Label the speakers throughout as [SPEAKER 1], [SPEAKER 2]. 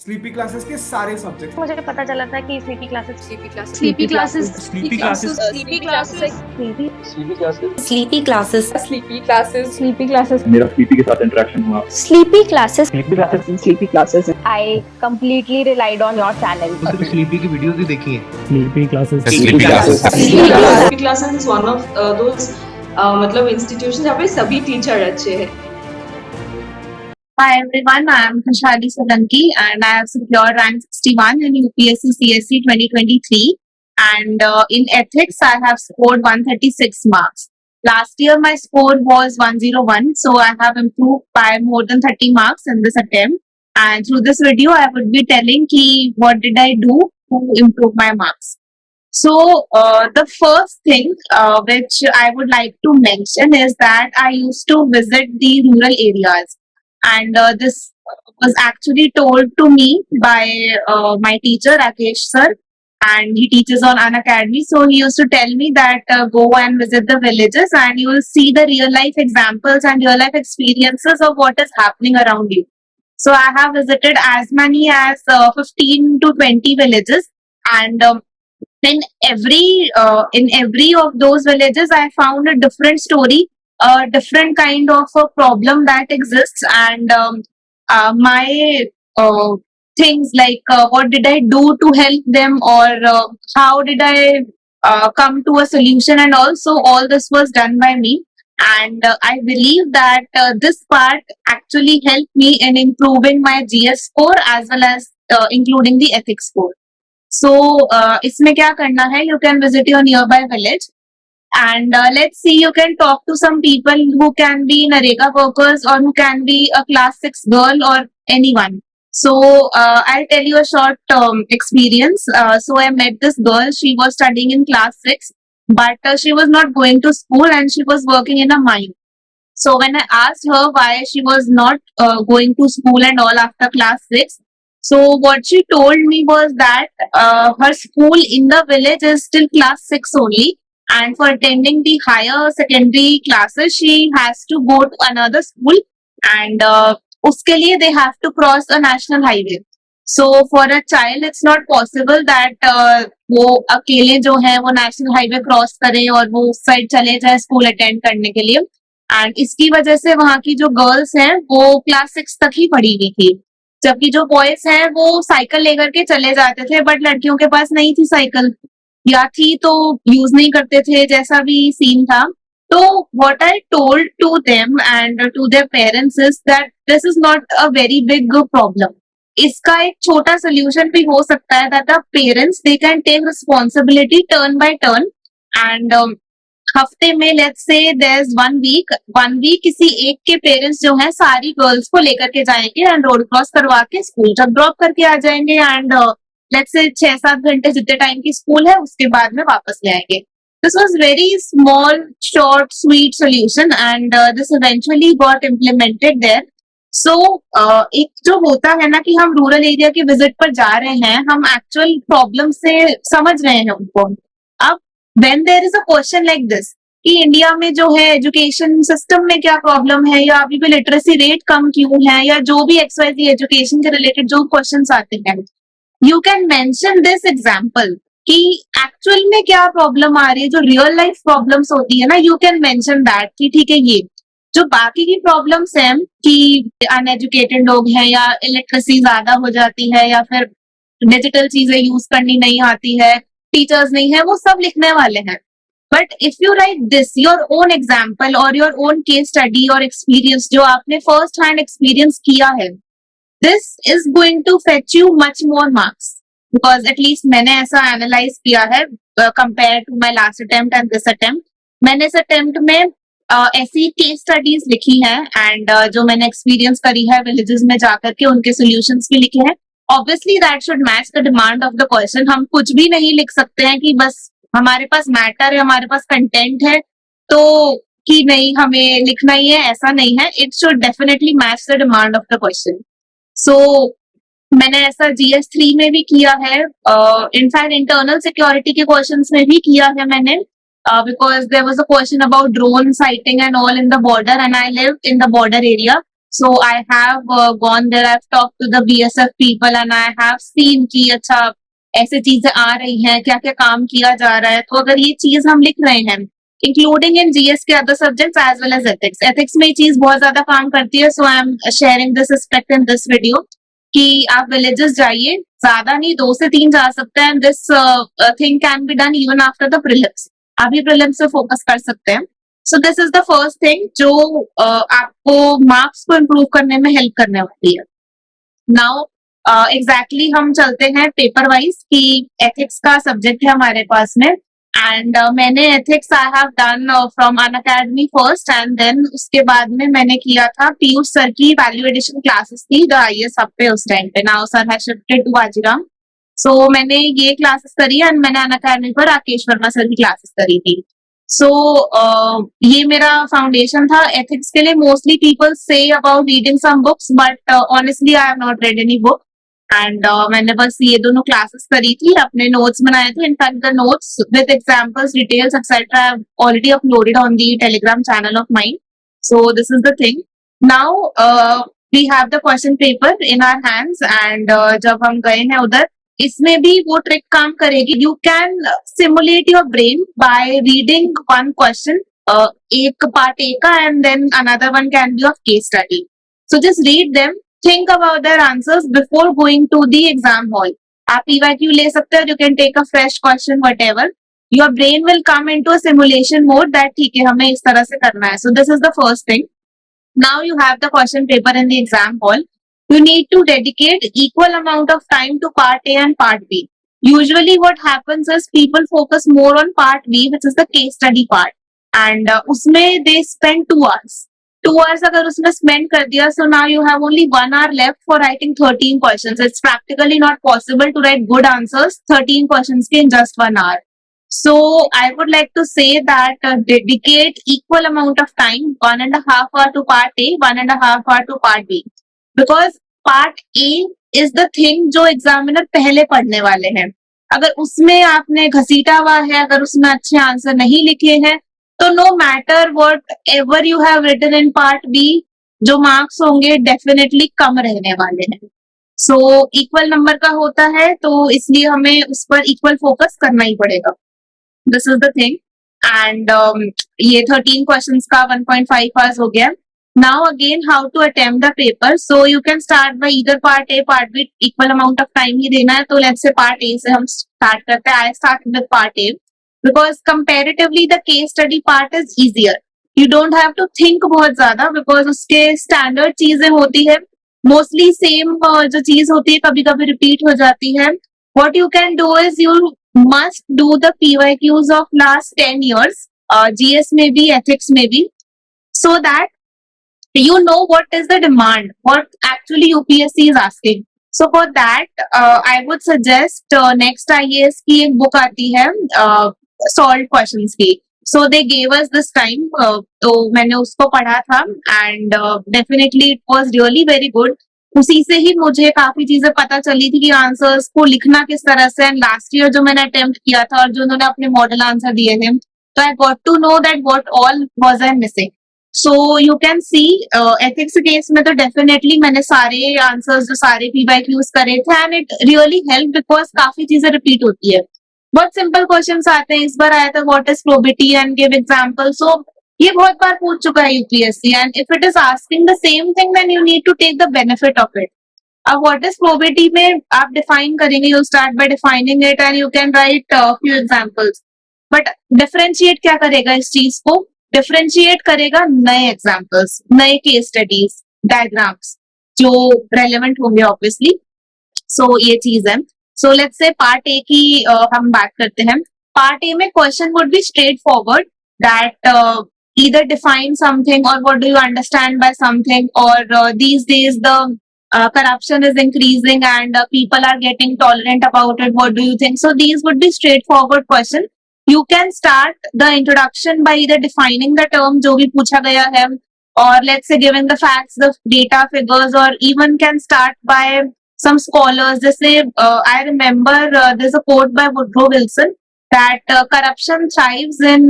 [SPEAKER 1] Sleepy classes के सारे subject.
[SPEAKER 2] मुझे पता चला था कि sleepy classes
[SPEAKER 3] Sleepy classes. Sleepy classes.
[SPEAKER 1] Sleepy classes
[SPEAKER 3] Sleepy classes.
[SPEAKER 4] Sleepy classes
[SPEAKER 5] sleepy classes
[SPEAKER 3] Sleepy classes.
[SPEAKER 2] Sleepy classes
[SPEAKER 4] मेरा स्लीपी के साथ इंटरेक्शन हुआ।
[SPEAKER 5] Sleepy classes
[SPEAKER 4] sleepy classes
[SPEAKER 2] I completely relied on your channel.
[SPEAKER 6] Sleepy की videos भी देखी है।
[SPEAKER 7] Sleepy classes
[SPEAKER 3] Sleepy classes is one of those मतलब institutions जहाँ पे सभी टीचर अच्छे हैं.
[SPEAKER 8] Hi everyone, I am Khashali Solanki and I have secured rank 61 in UPSC CSC 2023 and in ethics I have scored 136 marks. Last year my score was 101, so I have improved by more than 30 marks in this attempt, and through this video I would be telling ki what did I do to improve my marks. So the first thing which I would like to mention is that I used to visit the rural areas. And this was actually told to me by my teacher Rakesh sir, and he teaches on An Academy. So he used to tell me that go and visit the villages, and you will see the real life examples and real life experiences of what is happening around you. So I have visited as many as 15 to 20 villages, and in every of those villages, I found a different story, a different kind of a problem that exists, and my things like what did I do to help them, or how did I come to a solution, and also all this was done by me. And I believe that this part actually helped me in improving my GS score as well as including the ethics score. So इसमें क्या करना है, you can visit your nearby village and let's see, you can talk to some people who can be Nareka workers or who can be a class 6 girl or anyone. So I'll tell you a short experience. So I met this girl, she was studying in class 6, but she was not going to school and she was working in a mine. So when I asked her why she was not going to school and all after class 6, so what she told me was that her school in the village is still class 6 only, and for attending the higher secondary classes she has to go to another school, and uske liye they have to cross a national highway. So for a child it's not possible that वो अकेले जो है वो national highway cross करे और वो उस side चले जाए स्कूल अटेंड करने के लिए, एंड इसकी वजह से वहाँ की जो गर्ल्स हैं वो क्लास 6 तक ही पढ़ी हुई थी, जबकि जो बॉयज हैं वो साइकिल लेकर के चले जाते थे, बट लड़कियों के पास नहीं थी साइकिल, या थी तो यूज नहीं करते थे, जैसा भी सीन था. तो what I told to them and to their parents is that this is not a very big problem. इसका एक छोटा सोल्यूशन भी हो सकता है that the parents they can take responsibility turn by turn, and हफ्ते में let's say there is one week किसी एक के पेरेंट्स जो है सारी गर्ल्स को लेकर के जाएंगे एंड रोड क्रॉस करवा के स्कूल तक ड्रॉप करके आ जाएंगे, एंड लेट्स से 6-7 घंटे जितने टाइम की स्कूल है उसके बाद में वापस ले आएंगे. This was very small short sweet solution and this eventually got implemented there. So एक जो होता है ना कि हम रूरल एरिया के विजिट पर जा रहे हैं, हम एक्चुअल प्रॉब्लम से समझ रहे हैं उनको. अब when there is a question like this कि इंडिया में जो है एजुकेशन सिस्टम में क्या प्रॉब्लम है, या अभी भी लिटरेसी रेट कम क्यों है, या जो भी XYZ एजुकेशन के रिलेटेड जो क्वेश्चंस आते हैं, you can mention this example कि एक्चुअल में क्या प्रॉब्लम आ रही है, जो रियल लाइफ प्रॉब्लम्स होती है ना, यू कैन मेंशन दैट कि ठीक है ये जो बाकी की प्रॉब्लम्स हैं कि अनएजुकेटेड लोग हैं या इलिटरेसी ज्यादा हो जाती है या फिर डिजिटल चीजें यूज करनी नहीं आती है, टीचर्स नहीं है, वो सब लिखने वाले हैं. But if you write this your own example और योर ओन केस स्टडी और एक्सपीरियंस जो आपने फर्स्ट हैंड एक्सपीरियंस किया है, this is going to fetch you much more marks, because at least मैंने ऐसा एनालाइज किया है compare to my last attempt and this attempt. मैंने इस अटेम्प्ट में ऐसी केस स्टडीज लिखी है एंड जो मैंने एक्सपीरियंस करी है विलेजेस में जाकर के उनके सोल्यूशंस भी लिखे हैं. Obviously that should match the demand of the question. हम कुछ भी नहीं लिख सकते हैं कि बस हमारे पास मैटर है, हमारे पास कंटेंट है तो कि नहीं हमें लिखना ही है, ऐसा नहीं है. It should definitely match the demand of the question. So मैंने ऐसा GS3 में भी किया है, इनफैक्ट इंटरनल सिक्योरिटी के क्वेश्चंस में भी किया है मैंने, because there was a question about drone sighting and all in the border and I live in the border area. So I have gone there, I've talked to the BSF people and I have seen कि अच्छा ऐसे चीजें आ रही हैं, क्या क्या काम किया जा रहा है. तो अगर ये चीज हम लिख रहे हैं इंक्लूडिंग इन जीएस के other subjects as well as ethics में ये चीज बहुत ज्यादा काम करती है. So I am sharing this aspect in this video कि आप विलेजेस जाइए, ज्यादा नहीं 2 से 3 जा सकते हैं. This thing can be done even after the prelims. आप भी प्रीलिम्स पे फोकस कर सकते हैं. सो this is the first thing जो आपको मार्क्स को इम्प्रूव करने में हेल्प करने वाली है. नाउ एग्जैक्टली हम चलते हैं पेपर वाइज कि एथिक्स का सब्जेक्ट है हमारे पास में एंड मैंने ethics I have done from Unacademy first and then उसके बाद में मैंने किया था पीयूष सर की वैल्यू एडिशन क्लासेस थी द आईएएस हब पे उस टाइम पे. Now sir has shifted to Bajiram. So मैंने ये क्लासेस करी एंड मैंने अनअकैडमी पर राकेश वर्मा सर की क्लासेस करी थी. सो ये मेरा फाउंडेशन था एथिक्स के लिए. मोस्टली पीपल से about reading some books but honestly I have not read any book and मैंने बस ये दोनों क्लासेस करी थी, अपने नोट्स बनाए थे. In fact the notes with examples details etcetera I have already uploaded on the Telegram channel of mine. So this is the thing. Now we have the question paper in our hands and जब हम गए हैं उधर इसमें भी वो trick काम करेगी. You can simulate your brain by reading one question, एक पार्ट ए का and then another one can be of case study. So just read them, think about their answers before going to the exam hall. आप PYQ ले सकते हो, you can take a fresh question whatever. Your brain will come into a simulation mode that ठीक है हमें इस तरह से करना है. So this is the first thing. Now you have the question paper in the exam hall. You need to dedicate equal amount of time to part A and part B. Usually what happens is people focus more on part B which is the case study part and उसमें they spend 2 hours. 2 hours अगर उसमें spend कर दिया, so now you have only 1 hour left for writing 13 questions. It's practically not possible to write good answers 13 questions in just 1 hour. So I would like to say that dedicate equal amount of time, 1.5 hour to part A, 1.5 hour to part B. Because part A is the thing जो examiner पहले पढ़ने वाले हैं. अगर उसमें आपने घसीटा हुआ है, अगर उसमें अच्छे आंसर नहीं लिखे हैं तो no matter whatever you have written in part B, जो मार्क्स होंगे डेफिनेटली कम रहने वाले हैं. सो इक्वल नंबर का होता है तो इसलिए हमें उस पर इक्वल फोकस करना ही पड़ेगा. This is the thing and ये 13 क्वेश्चंस का 1.5 आवर्स हो गया. Now again how to attempt the paper. So you can start by either part A part B, equal amount of time ही देना है. तो लेट्स से पार्ट ए से हम स्टार्ट करते हैं. I start with part A because comparatively the case study part is easier. You don't have to think बहुत ज्यादा because उसके standard चीजें होती है, mostly same जो चीज होती है कभी कभी repeat हो जाती है. What you can do is you must do the PYQs of last 10 years, GS में भी ethics में भी, so that you know what is the demand, what actually UPSC is asking. So for that I would suggest next IAS की एक book आती है solved questions की. So they gave us this time. तो मैंने उसको पढ़ा था and definitely it was really very good. उसी से ही मुझे काफी चीजें पता चली थी कि आंसर्स को लिखना किस तरह से. एंड लास्ट ईयर जो मैंने अटेम्प्ट किया था और जो उन्होंने अपने मॉडल आंसर दिए थे, तो I got to know that what all was I missing. So you can see ethics case में तो डेफिनेटली मैंने सारे आंसर्स जो सारे PYQs करे थे and it really help because काफी चीजें रिपीट होती है. बहुत सिंपल क्वेश्चंस आते हैं. इस बार आया था what is probability and give example. So ये बहुत बार पूछ चुका है UPSC and if it is asking the same thing then you need to take the benefit of it. अब व्हाट इज प्रोबेबिलिटी में आप डिफाइन करेंगे, you start by defining it and you can write few examples. But differentiate क्या करेगा इस चीज को? Differentiate करेगा नए एग्जांपल्स, नए केस स्टडीज, डायग्राम्स जो रेलेवेंट होंगे ऑब्वियसली. सो ये चीज है. So let's say part A की हम बात करते हैं. Part A में question would be straightforward that either define something or what do you understand by something or these days the corruption is increasing and people are getting tolerant about it. What do you think? So these would be straightforward question. You can start the introduction by either defining the term जो भी पूछा गया है or let's say giving the facts, the data, figures or even can start by some scholars. जैसे I remember there's a quote by Woodrow Wilson that corruption thrives in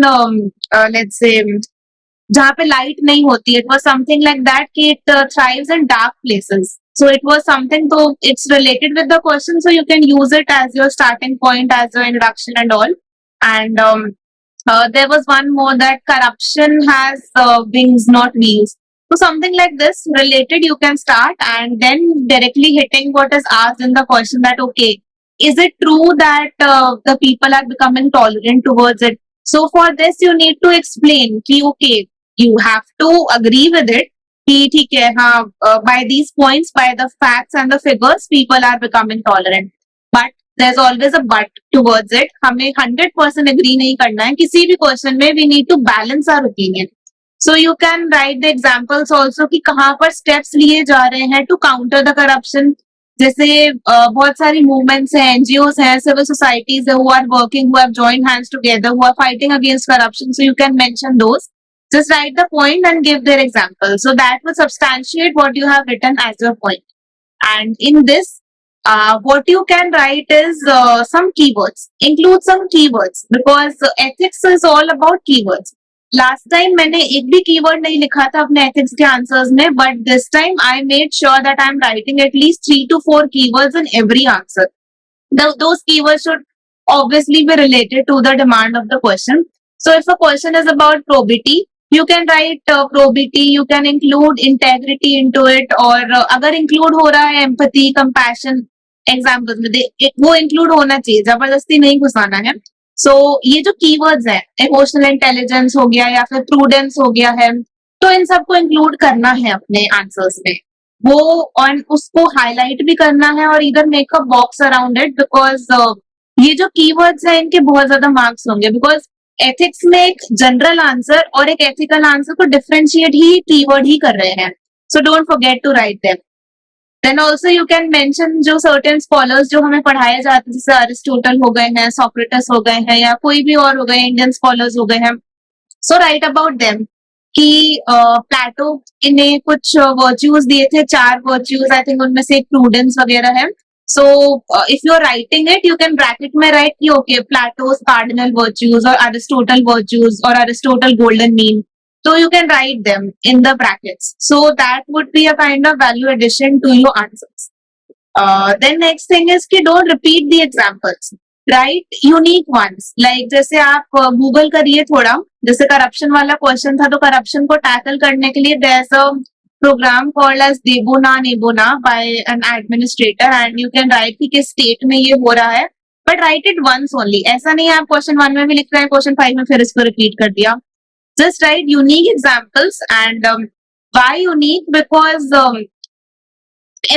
[SPEAKER 8] let's say जहाँ पे light नहीं होती. It was something like that कि it thrives in dark places. So it was something, so it's related with the question, so you can use it as your starting point, as your introduction and all. And there was one more, that corruption has wings, not wheels. So something like this related you can start, and then directly hitting what is asked in the question, that okay, is it true that the people are becoming tolerant towards it? So for this you need to explain कि okay, you have to agree with it कि ठीक है, हाँ, by these points, by the facts and the figures, people are becoming tolerant. But there's always a but towards it. हमें 100% agree नहीं करना है किसी भी question में. We need to balance our opinion. So you can write the examples also कि कहाँ पर steps लिए जा रहे हैं to counter the corruption. जैसे बहुत सारी movements हैं, NGOs हैं, civil societies हैं, who are working, who have joined hands together, who are fighting against corruption. So you can mention those. Just write the point and give their example. So that will substantiate what you have written as your point. And in this, what you can write is some keywords. Include some keywords because ethics is all about keywords. Last time मैंने एक भी keyword नहीं लिखा था अपने ethics के answers में, but this time I made sure that I'm writing at least 3 to 4 keywords in every answer. Those keywords should obviously be related to the demand of the question. So if a question is about probity, you can write probity, you can include integrity into it, or अगर include हो रहा है empathy, compassion, examples में वो include होना चाहिए, जबरदस्ती नहीं घुसाना है. So ये जो keywords हैं, emotional intelligence हो गया या फिर prudence हो गया है, तो इन सबको include करना है अपने answers में. वो और उसको highlight भी करना है और either make a box around it, because ये जो keywords हैं इनके बहुत ज्यादा marks होंगे, because एथिक्स में एक जनरल आंसर और एक एथिकल आंसर को डिफरेंशिएट ही कीवर्ड ही कर रहे हैं. So don't forget to write them. Then also you can mention जो सर्टेन स्कॉलर्स जो हमें पढ़ाए जाते हैं, जैसे अरिस्टोटल हो गए हैं, सोक्रेटिस हो गए हैं, या कोई भी और हो गए, इंडियन स्कॉलर्स हो गए हैं. सो राइट अबाउट देम कि प्लेटो ने कुछ वर्च्यूज दिए थे, 4 वर्च्यूज, आई थिंक उनमें से एक प्रूडेंस वगैरह है. So if you're writing it, you can bracket में write कि okay, Plato's cardinal virtues or Aristotle virtues or Aristotle golden mean. So you can write them in the brackets. So that would be a kind of value addition to your answers. Then next thing is कि don't repeat the examples. Write unique ones. Like जैसे आप Google करिए थोड़ा, जैसे corruption वाला question था, तो corruption को tackle करने के लिए there's a program called as Debona Nebona by an administrator, and you can write कि किस state में ये हो रहा है, but write it once only. ऐसा नहीं है आप question 1 में भी लिख रहे हैं, question 5 में फिर इसको repeat कर दिया. Just write unique examples. And why unique? Because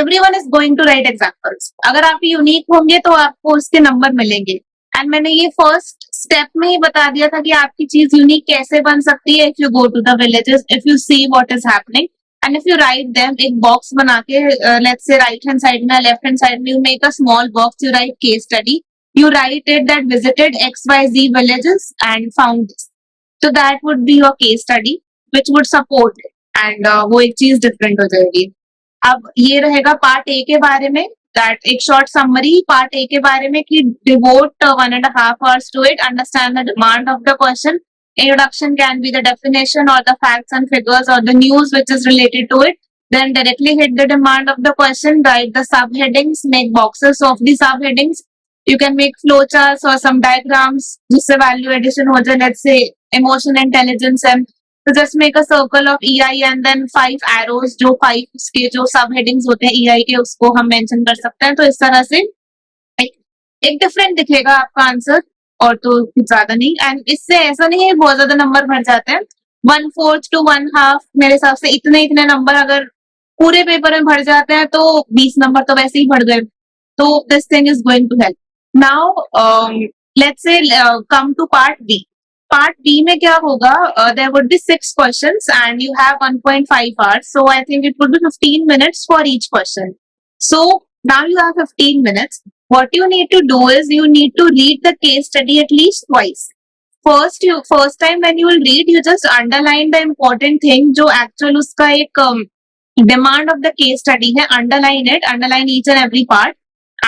[SPEAKER 8] everyone is going to write examples. अगर आप unique होंगे तो आपको उसके नंबर मिलेंगे. And मैंने ये first step में ही बता दिया था कि आपकी चीज unique कैसे बन सकती है. If you go to the villages, if you see what is happening, and if you write them, एक box बना के, let's say right hand side में, left hand side में, you make a small box, you write case study, you write it that visited XYZ villages and found this. So that would be your case study, which would support it, and वो एक चीज different हो जाएगी. अब ये रहेगा part A के बारे में, that एक short summary part A के बारे में कि devote 1.5 hours to it, understand the demand of the question. Introduction can be the definition or the facts and figures or the news which is related to it. Then directly hit the demand of the question, write the subheadings, make boxes of the subheadings. You can make flowcharts or some diagrams जिससे value addition हो जाए. Let's say emotion intelligence, and so just make a circle of EI and then 5 arrows, जो 5 उसके जो subheadings होते हैं EI के, उसको हम mention कर सकते हैं. तो इस तरह से एक different दिखेगा आपका आंसर, और तो कुछ ज्यादा नहीं. एंड इससे ऐसा नहीं है बहुत ज्यादा नंबर भर जाते हैं. 1/4 to 1/2 मेरे हिसाब से इतने नंबर अगर पूरे पेपर में भर जाते हैं तो 20 नंबर तो वैसे ही भर गए. तो this thing is going to help. Now let's say come to part B. Part B में क्या होगा? There would be 6 questions and you have 1.5 hours. So I think it would be 15 minutes for each question. So now you have 15 minutes. What you need to do is you need to read the case study at least twice. First time when you will read, you just underline the important thing जो actual उसका एक demand of the case study है. Underline it, underline each and every part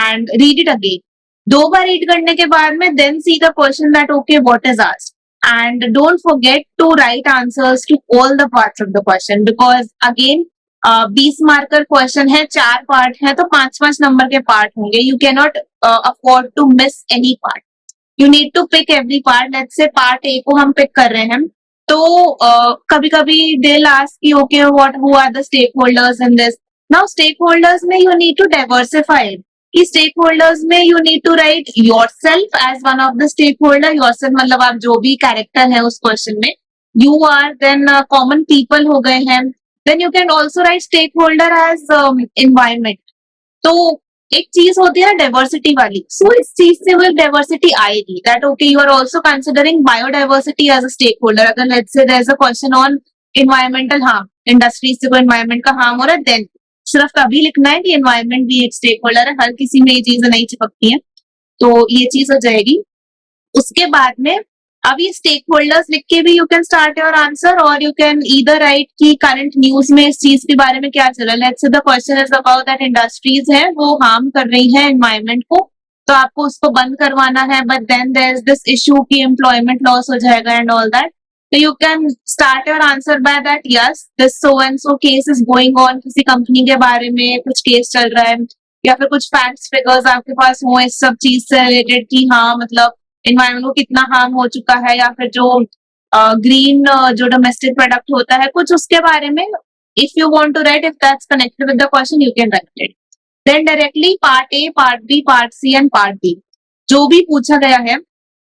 [SPEAKER 8] and read it again. 2 bar read करने के बाद में then see the question that okay what is asked. and don't forget to write answers to all the parts of the question, because again 20 marker question है, 4 part है, तो 5-5 number के part होंगे. You cannot afford to miss any part. You need to pick every part. Let's say part A को हम pick कर रहे हैं, तो कभी कभी दे लास्ट की okay what who are the stakeholders in this. Now stakeholders में यू नीड टू डाइवर्सिफाई. कि स्टेक होल्डर्स में you need to write yourself as one of the stakeholder. Yourself मतलब आप जो भी character है उस question में, you are, then common people हो गए हैं. Then you can also write stakeholder as environment. तो एक चीज होती है डाइवर्सिटी वाली, सो इस चीज से वो डाइवर्सिटी आएगी, that okay you are also considering biodiversity as a stakeholder. अगर let's say there is a question on environmental harm, industries से कोई एनवायरमेंट का हार्म हो रहा है, देन सिर्फ तभी लिखना है कि एनवायरमेंट भी एक स्टेक होल्डर है. हर किसी में ये चीजें नहीं चिपकती हैं, तो ये चीज हो जाएगी. उसके बाद में अब ये स्टेक होल्डर्स लिख के भी you can start your answer, और यू कैन ईदर राइट की करंट न्यूज में इस चीज के बारे में क्या चल रहा है. Let's say the question is about that industries है वो हार्म कर रही है एनवायरमेंट को, तो आपको उसको बंद करवाना है, but then there is this issue की एम्प्लॉयमेंट लॉस हो जाएगा and all that. So you can start your answer by that, yes, this so and so case is going on. किसी कंपनी के बारे में कुछ केस चल रहा है, या फिर कुछ फैक्ट्स फिगर्स आपके पास हो इस सब चीज से रिलेटेड कि हाँ मतलब एनवायरमेंट को कितना हार्म हो चुका है, या फिर जो ग्रीन जो डोमेस्टिक प्रोडक्ट होता है कुछ उसके बारे में. If you want to write, if that's connected with the question, you can write it. Then directly part A, part B, part C and part D जो भी पूछा गया है,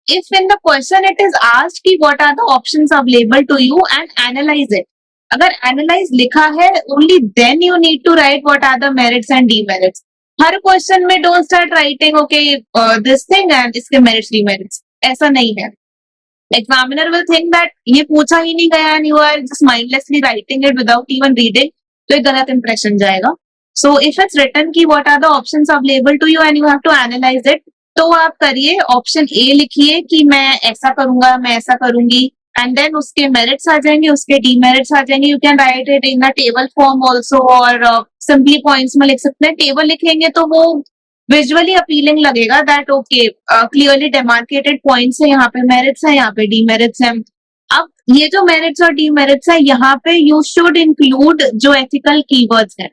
[SPEAKER 8] if in the question it is asked कि what are the options available to you and analyze it. अगर analyze लिखा है, only then you need to write what are the merits and demerits. Her question में don't start writing okay this thing and इसके merits demerits. ऐसा नहीं है. Examiner will think that ये पूछा ही नहीं गया and you are just mindlessly writing it without even reading, तो एक गलत impression जाएगा. So if it's written कि what are the options available to you and you have to analyze it, तो आप करिए ऑप्शन ए लिखिए कि मैं ऐसा करूंगा, मैं ऐसा करूंगी, एंड देन उसके मेरिट्स आ जाएंगे, उसके डीमेरिट्स आ जाएंगे. You can write it in the table form also, और सिंपली पॉइंट्स में लिख सकते हैं. टेबल लिखेंगे तो वो विजुअली अपीलिंग लगेगा, दैट ओके क्लियरली डेमार्केटेड पॉइंट्स है, यहाँ पे मेरिट्स है, यहाँ पे डीमेरिट्स है. अब ये जो मेरिट्स और डीमेरिट्स है, यहाँ पे यू शुड इंक्लूड जो एथिकल कीवर्ड्स है.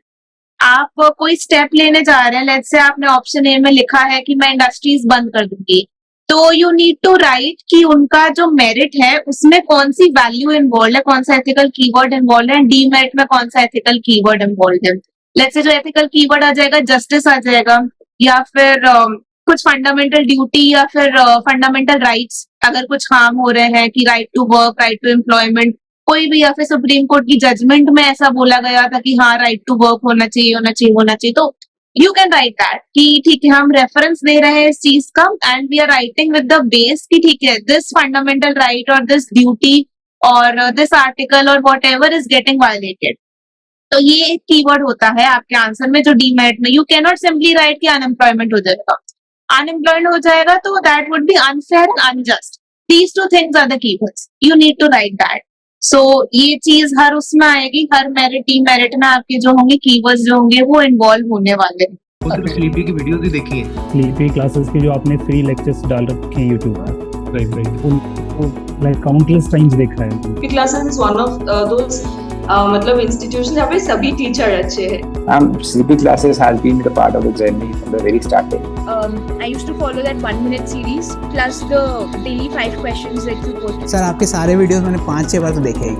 [SPEAKER 8] आप कोई स्टेप लेने जा रहे हैं, लेट्स से आपने ऑप्शन ए में लिखा है कि मैं इंडस्ट्रीज बंद कर दूंगी, तो यू नीड टू राइट कि उनका जो मेरिट है उसमें कौन सी वैल्यू इन्वॉल्व है, कौन सा एथिकल कीवर्ड इन्वॉल्व है, डीमेरिट में कौन सा एथिकल कीवर्ड इन्वॉल्व है. लेट्स से जो एथिकल कीवर्ड आ जाएगा जस्टिस आ जाएगा, या फिर कुछ फंडामेंटल ड्यूटी, या फिर फंडामेंटल राइट्स. अगर कुछ हार्म हो रहे हैं कि right to work, right to employment, कोई भी, या फिर सुप्रीम कोर्ट की जजमेंट में ऐसा बोला गया था कि हाँ राइट टू वर्क होना चाहिए, होना चाहिए, होना चाहिए, तो यू कैन राइट दैट कि ठीक है हम रेफरेंस दे रहे हैं इस चीज का, and we are writing with the base कि ठीक है दिस फंडामेंटल राइट और दिस ड्यूटी और दिस आर्टिकल और whatever is getting violated. तो ये एक कीवर्ड होता है आपके आंसर में जो डीमेरिट में. You can not simply write कि अनएम्प्लॉयमेंट हो जाएगा. अनएम्प्लॉयड हो जाएगा तो that would be unfair and unjust. These two things are the keywords, you need to write that. So ये चीज हर उसमें आएगी, हर मेरिट डीमेरिट में आपके जो होंगे कीवर्ड्स जो होंगे वो इन्वॉल्व होने वाले हैं.
[SPEAKER 6] स्लीपी की वीडियोस भी देखी है,
[SPEAKER 7] स्लीपी क्लासेस के जो आपने फ्री लेक्चर्स डाल रखे हैं यूट्यूब पर, राइट, उनको लाइक काउंटलेस टाइम्स देखा है.
[SPEAKER 3] CP classes is one of those मतलब इंस्टीट्यूशन जहाँ पे सभी टीचर अच्छे हैं.
[SPEAKER 4] CP classes has been the part of the journey from the very starting.
[SPEAKER 5] I used to follow that 1-minute series plus the daily 5 questions that you put.
[SPEAKER 1] Sir आपके सारे videos मैंने 5-6 बार तो देखे ही.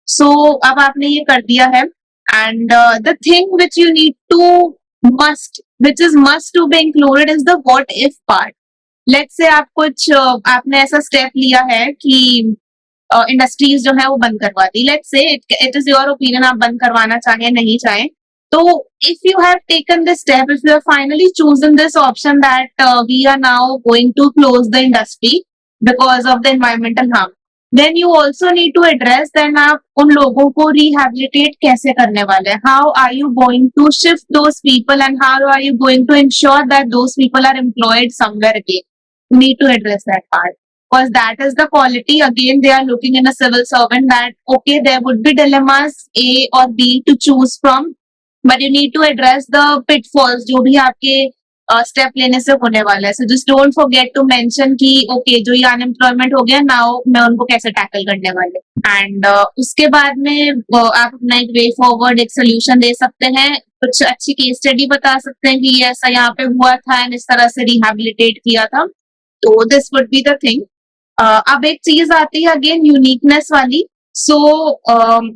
[SPEAKER 8] सो अब आपने ये कर दिया है, and the thing which you need to which is must to be included is the what if part. Let's say आप कुछ आपने ऐसा स्टेप लिया है कि इंडस्ट्रीज जो है वो बंद करवा दी. Let's say it is your opinion, आप बंद करवाना चाहें नहीं चाहें. तो if you have taken this step, if you have finally chosen this option that we are now going to close the industry because of the environmental harm, then you also need to address then आप उन लोगों को rehabilitate कैसे करने वाले हैं. How are you going to shift those people and how are you going to ensure that those people are employed somewhere again. You need to address that part because that is the quality. Again, they are looking in a civil servant that okay, there would be dilemmas A or B to choose from, but you need to address the pitfalls जो भी आपके step लेने से होने वाला है. So just don't forget to mention कि okay जो ये अनएम्प्लॉयमेंट हो गया नाउ मैं उनको कैसे टैकल करने वाले. एंड उसके बाद में आप अपना एक वे फॉरवर्ड एक सोल्यूशन दे सकते हैं. कुछ अच्छी केस स्टडी बता सकते हैं कि ये ऐसा यहाँ पे हुआ था एंड इस तरह से रिहैबिलिटेट किया था. तो this would be the thing. अब एक चीज आती है अगेन यूनिकनेस वाली. So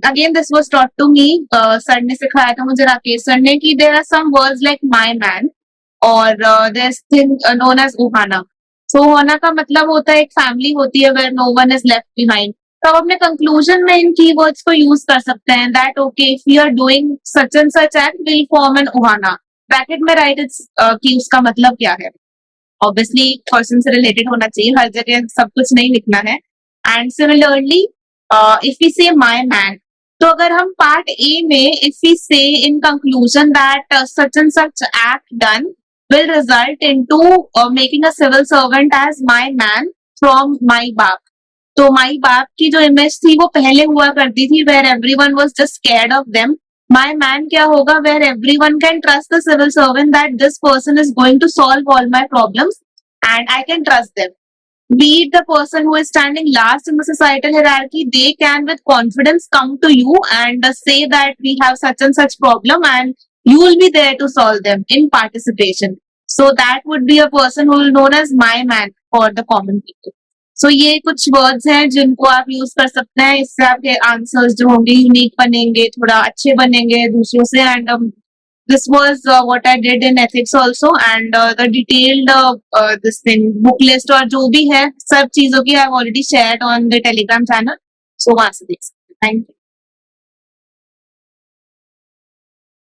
[SPEAKER 8] again this was taught to me. Sir ने सिखाया था मुझे, राकेश सर ने, कि there are some words like my man और there is thing known as ohana. So ohana का मतलब होता है एक फैमिली होती है where no one is left behind. तो आप अपने कंक्लूजन में इन कीवर्ड्स को यूज कर सकते हैं. That okay if you are doing such and such act will form an ohana. Bracket में राइट इट्स कि उसका मतलब क्या है. ऑब्वियसली पर्सन से रिलेटेड होना चाहिए, हर जगह सब कुछ नहीं लिखना है. एंड सिमिलरली इफ वी से माय मैन, तो अगर हम पार्ट ए में इफ वी से in conclusion that such and such act done will result into making a civil servant as my man from my बाप. तो my बाप की जो इमेज थी वो पहले हुआ करती थी where everyone was just scared of them. My man क्या होगा where everyone can trust the civil servant that this person is going to solve all my problems and I can trust them. Be it the person who is standing last in the societal hierarchy, they can with confidence come to you and say that we have such and such problem and you will be there to solve them in participation. So that would be a person who will known as my man for the common people. So ये कुछ words हैं जिनको आप use कर सकते हैं. इससे आपके answers जो होंगे unique बनेंगे, थोड़ा अच्छे बनेंगे दूसरों से. And this was what I did in ethics also, and the detailed this thing book list और जो भी है सब चीजों की I've already shared on the Telegram channel. So वहाँ से देख सकते हैं. Thank you.